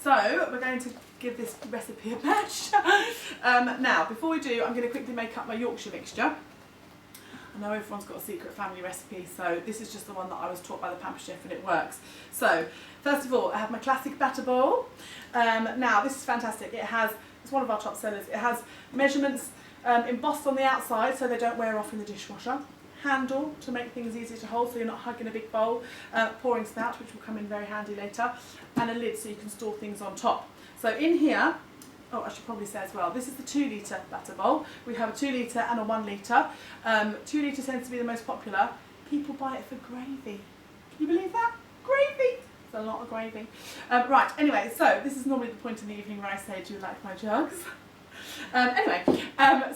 So we're going to give this recipe a bash. Now, before we do, I'm going to quickly make up my Yorkshire mixture. I know everyone's got a secret family recipe, so this is just the one that I was taught by the pamper chef and it works. So, first of all, I have my classic batter bowl. Now, this is fantastic. It's one of our top sellers. It has measurements embossed on the outside so they don't wear off in the dishwasher. Handle to make things easy to hold so you're not hugging a big bowl. Pouring spout, which will come in very handy later. And a lid so you can store things on top. So in here, oh, I should probably say as well, this is the 2 litre batter bowl. We have a 2 litre and a 1 litre. 2 litre tends to be the most popular. People buy it for gravy. Can you believe that? Gravy! It's a lot of gravy. Right, anyway, so this is normally the point in the evening where I say, do you like my jugs?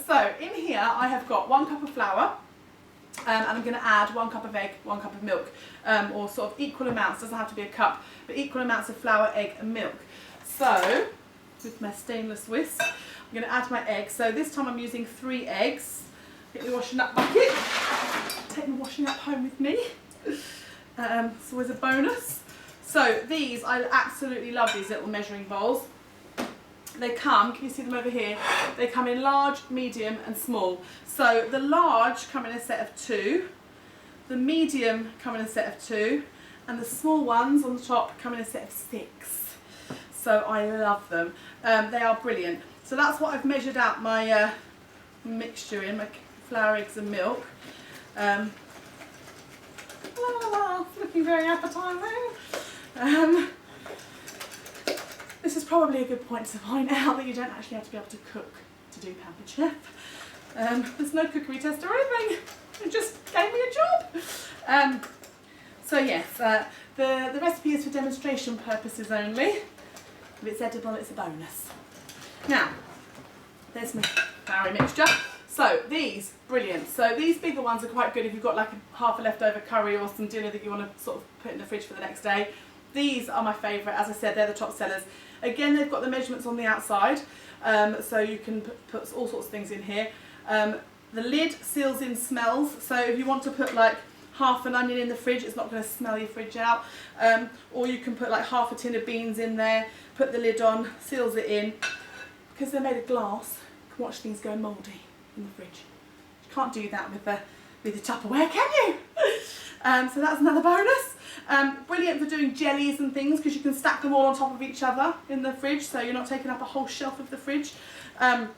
So in here I have got 1 cup of flour. And I'm going to add 1 cup of egg, 1 cup of milk, or sort of equal amounts, doesn't have to be a cup, but equal amounts of flour, egg and milk. So, with my stainless whisk, I'm going to add my egg. So this time I'm using 3 eggs. Get my washing up bucket, take my washing up home with me. It's always a bonus. So these, I absolutely love these little measuring bowls. They come, can you see them over here? They come in large, medium and small. So the large come in a set of 2, the medium come in a set of 2, and the small ones on the top come in a set of 6. So I love them. They are brilliant. So that's what I've measured out my mixture in, my flour, eggs and milk. It's looking very appetising. This is probably a good point to point out that you don't actually have to be able to cook to do Pampered Chef. There's no cookery test or anything. It just gave me a job. So yes, the recipe is for demonstration purposes only. If it's edible, it's a bonus. Now, there's my flour mixture. So these, brilliant. So these bigger ones are quite good if you've got like half a leftover curry or some dinner that you want to sort of put in the fridge for the next day. These are my favourite. As I said, they're the top sellers. Again, they've got the measurements on the outside, so you can put all sorts of things in here. The lid seals in smells, so if you want to put like half an onion in the fridge, it's not going to smell your fridge out. Or you can put like half a tin of beans in there, put the lid on, seals it in. Because they're made of glass, you can watch things go mouldy in the fridge. You can't do that with the Tupperware, can you? So that's another bonus. Brilliant for doing jellies and things because you can stack them all on top of each other in the fridge, so you're not taking up a whole shelf of the fridge. But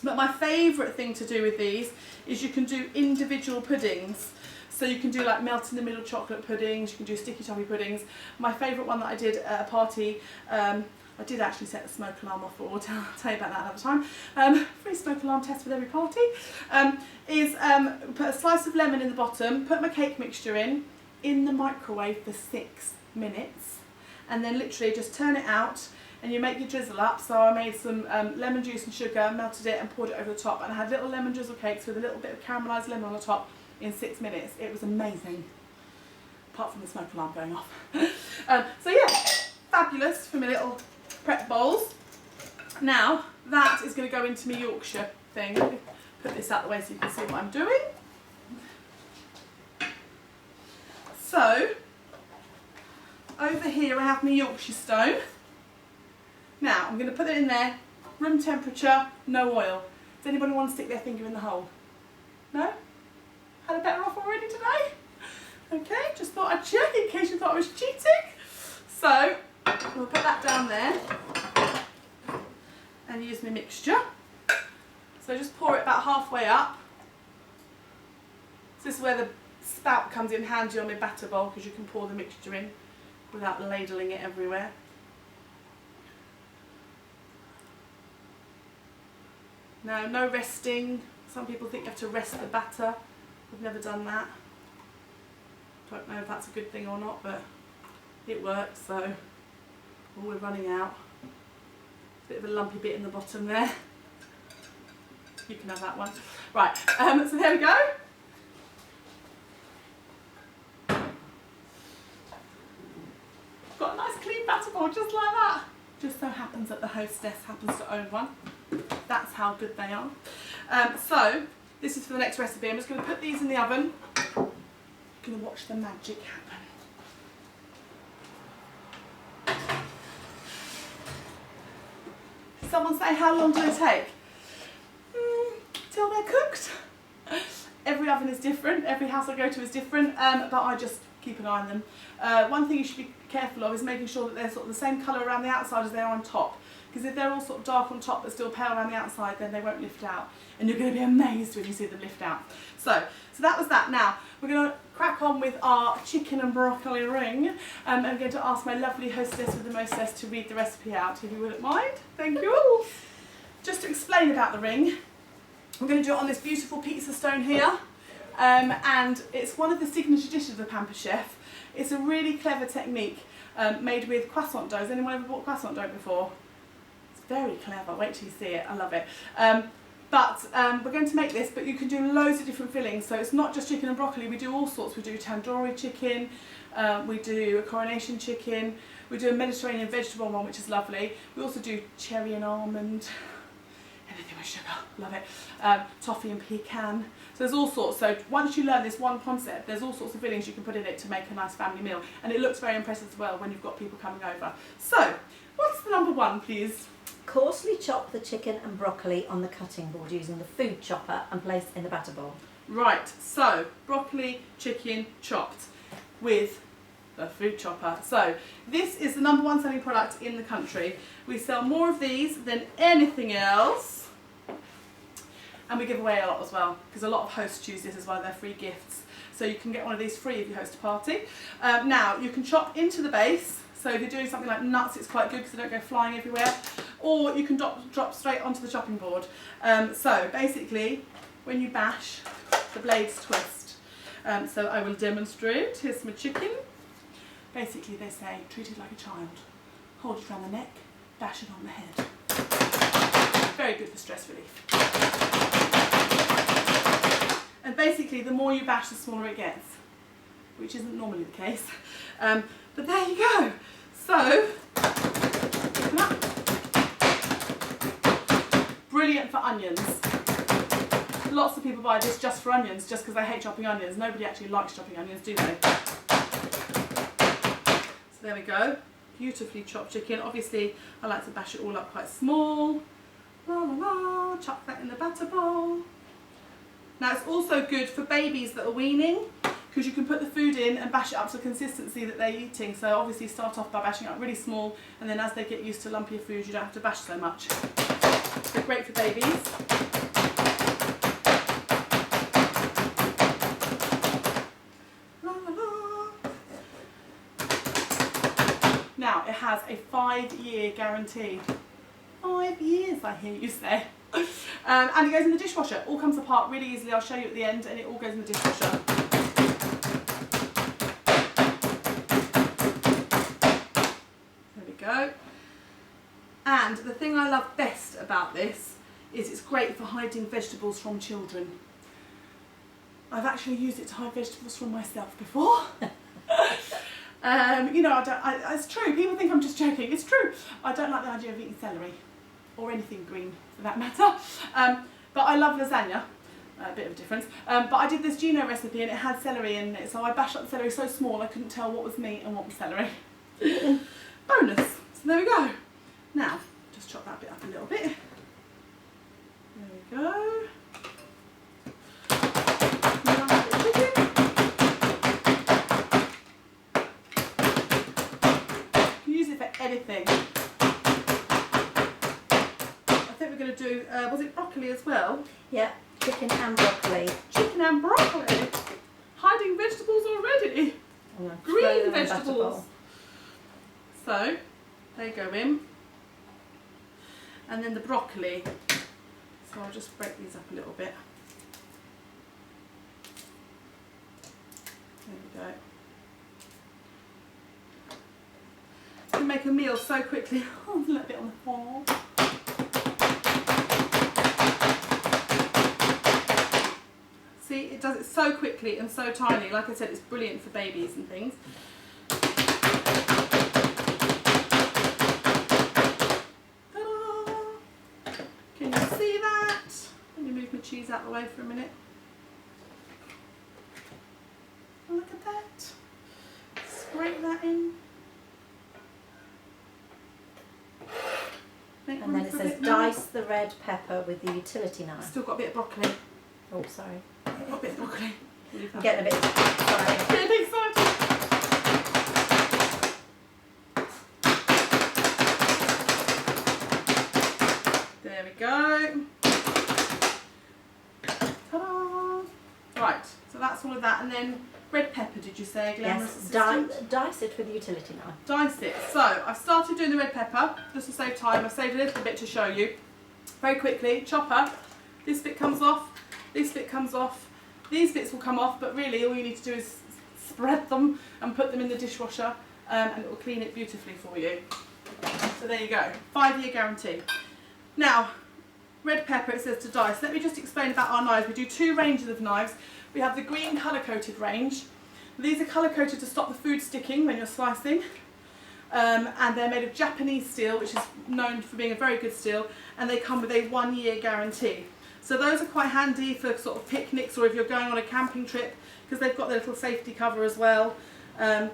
my favourite thing to do with these is you can do individual puddings. So you can do like melt in the middle chocolate puddings, you can do sticky toffee puddings. My favourite one that I did at a party, I did actually set the smoke alarm off, but I'll tell you about that another time. Free smoke alarm test with every party. Is put a slice of lemon in the bottom, put my cake mixture in the microwave for 6 minutes, and then literally just turn it out and you make your drizzle up. So I made some lemon juice and sugar, melted it and poured it over the top, and I had little lemon drizzle cakes with a little bit of caramelised lemon on the top in 6 minutes. It was amazing, apart from the smoke alarm going off. So yeah, fabulous for my little prep bowls. Now that is going to go into my Yorkshire thing. Let me put this out the way so you can see what I'm doing. So over here I have my Yorkshire stone. Now I'm going to put it in there, room temperature, no oil. Does anybody want to stick their finger in the hole? No? Had a better off already today? Okay, just thought I'd check in case you thought I was cheating. So we'll put that down there and use my mixture. So just pour it about halfway up. So this is where the spout comes in handy on my batter bowl, because you can pour the mixture in without ladling it everywhere. Now, no resting. Some people think you have to rest the batter. I've never done that. Don't know if that's a good thing or not, but it works. So, oh, we're running out. Bit of a lumpy bit in the bottom there. You can have that one. Right, so there we go. Got a nice clean batter bowl just like that. Just so happens that the hostess happens to own one. That's how good they are. So this is for the next recipe. I'm just going to put these in the oven. I'm going to watch the magic happen. someone say, how long do they take? Till they're cooked. Every oven is different, every house I go to is different, but I just keep an eye on them. One thing you should be careful of is making sure that they're sort of the same colour around the outside as they are on top. Because if they're all sort of dark on top but still pale around the outside, then they won't lift out. And you're going to be amazed when you see them lift out. So that was that. Now, we're going to crack on with our chicken and broccoli ring. I'm going to ask my lovely hostess with the mostess to read the recipe out, if you wouldn't mind. Thank you. Just to explain about the ring, we're going to do it on this beautiful pizza stone here. And it's one of the signature dishes of the Pampered Chef. It's a really clever technique made with croissant dough. Has anyone ever bought croissant dough before? Very clever, wait till you see it, I love it. We're going to make this, but you can do loads of different fillings, so it's not just chicken and broccoli, we do all sorts. We do tandoori chicken, we do a coronation chicken, we do a Mediterranean vegetable one, which is lovely. We also do cherry and almond, anything with sugar, love it, toffee and pecan. So there's all sorts. So once you learn this one concept, there's all sorts of fillings you can put in it to make a nice family meal, and it looks very impressive as well when you've got people coming over. So, what's the number one, please? Coarsely chop the chicken and broccoli on the cutting board using the food chopper and place in the batter bowl. Right, so broccoli, chicken chopped with the food chopper. So this is the number one selling product in the country. We sell more of these than anything else, and we give away a lot as well, because a lot of hosts use this as one of their free gifts. So you can get one of these free if you host a party. Now you can chop into the base. So if you're doing something like nuts, it's quite good because they don't go flying everywhere. Or you can drop straight onto the chopping board. So basically, when you bash, the blades twist. So I will demonstrate. Here's my chicken. Basically, they say, treat it like a child. Hold it around the neck, bash it on the head. Very good for stress relief. And basically, the more you bash, the smaller it gets, which isn't normally the case. But there you go. So, open up. Brilliant for onions. Lots of people buy this just for onions, just because they hate chopping onions. Nobody actually likes chopping onions, do they? So there we go. Beautifully chopped chicken. Obviously, I like to bash it all up quite small. La la la. Chuck that in the batter bowl. Now, it's also good for babies that are weaning, because you can put the food in and bash it up to the consistency that they're eating. So obviously start off by bashing it up really small, and then as they get used to lumpier food, you don't have to bash so much. So great for babies. La, la, la. Now, it has a 5-year guarantee. 5 years, I hear you say. And it goes in the dishwasher. It all comes apart really easily. I'll show you at the end, and it all goes in the dishwasher. Go. And the thing I love best about this is it's great for hiding vegetables from children. I've actually used it to hide vegetables from myself before. You know, it's true. People think I'm just joking. It's true. I don't like the idea of eating celery, or anything green for that matter. But I love lasagna. A bit of a difference. But I did this Gino recipe and it had celery in it, so I bashed up the celery so small I couldn't tell what was meat and what was celery. Bonus. So there we go. Now, just chop that bit up a little bit. There we go. Now a bit of chicken. You can use it for anything. I think we're going to do, was it broccoli as well? Yeah, chicken and broccoli. Chicken and broccoli? Hiding vegetables already? Green vegetables. So, they go in. And then the broccoli. So I'll just break these up a little bit. There we go. You can make a meal so quickly. Oh, a little bit on the floor. See, it does it so quickly and so tiny. Like I said, it's brilliant for babies and things. Can you see that? Let me move my cheese out of the way for a minute. Oh, look at that. Scrape that in. Make And then it says dice the red pepper with the utility knife. Still got a bit of broccoli. Oh, sorry. Got a bit of broccoli. I'm getting a bit excited. Getting excited. There we go. Ta-da! Right, so that's all of that. And then red pepper, did you say, Glamorous Assistant? Dice it with the utility knife. Dice it. So I've started doing the red pepper just to save time. I've saved a little bit to show you. Very quickly, chopper. This bit comes off. This bit comes off. These bits will come off, but really all you need to do is spread them and put them in the dishwasher, and it will clean it beautifully for you. So there you go. 5-year guarantee. Now, red pepper, it says to dice. Let me just explain about our knives. We do 2 ranges of knives. We have the green colour-coded range. These are colour-coded to stop the food sticking when you're slicing. And they're made of Japanese steel, which is known for being a very good steel, and they come with a 1-year guarantee. So those are quite handy for sort of picnics, or if you're going on a camping trip, because they've got their little safety cover as well. They're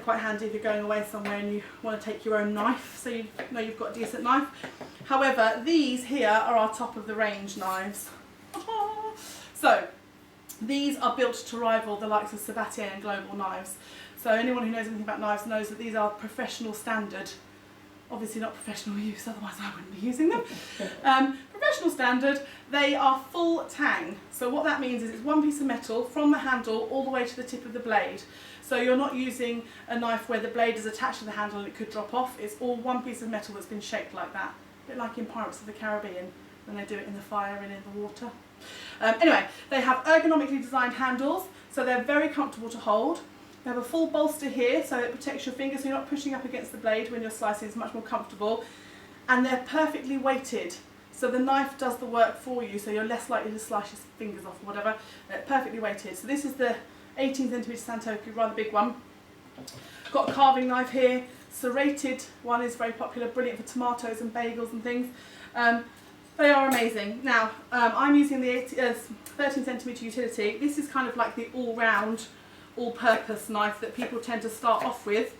quite handy if you're going away somewhere and you want to take your own knife, so you know you've got a decent knife. However, these here are our top of the range knives. So these are built to rival the likes of Sabatier and Global knives. So anyone who knows anything about knives knows that these are professional standard. Obviously not professional use, otherwise I wouldn't be using them. Professional standard, they are full tang. So what that means is it's one piece of metal from the handle all the way to the tip of the blade. So you're not using a knife where the blade is attached to the handle and it could drop off. It's all one piece of metal that's been shaped like that. A bit like in Pirates of the Caribbean when they do it in the fire and in the water. Anyway, they have ergonomically designed handles, so they're very comfortable to hold. They have a full bolster here, so it protects your fingers so you're not pushing up against the blade when you're slicing. It's much more comfortable. And they're perfectly weighted, so the knife does the work for you, so you're less likely to slice your fingers off or whatever. They're perfectly weighted. So this is the 18cm Santoku, rather big one. Got a carving knife here. Serrated one is very popular, brilliant for tomatoes and bagels and things. They are amazing. Now, I'm using the 13cm utility. This is kind of like the all-round, all-purpose knife that people tend to start off with.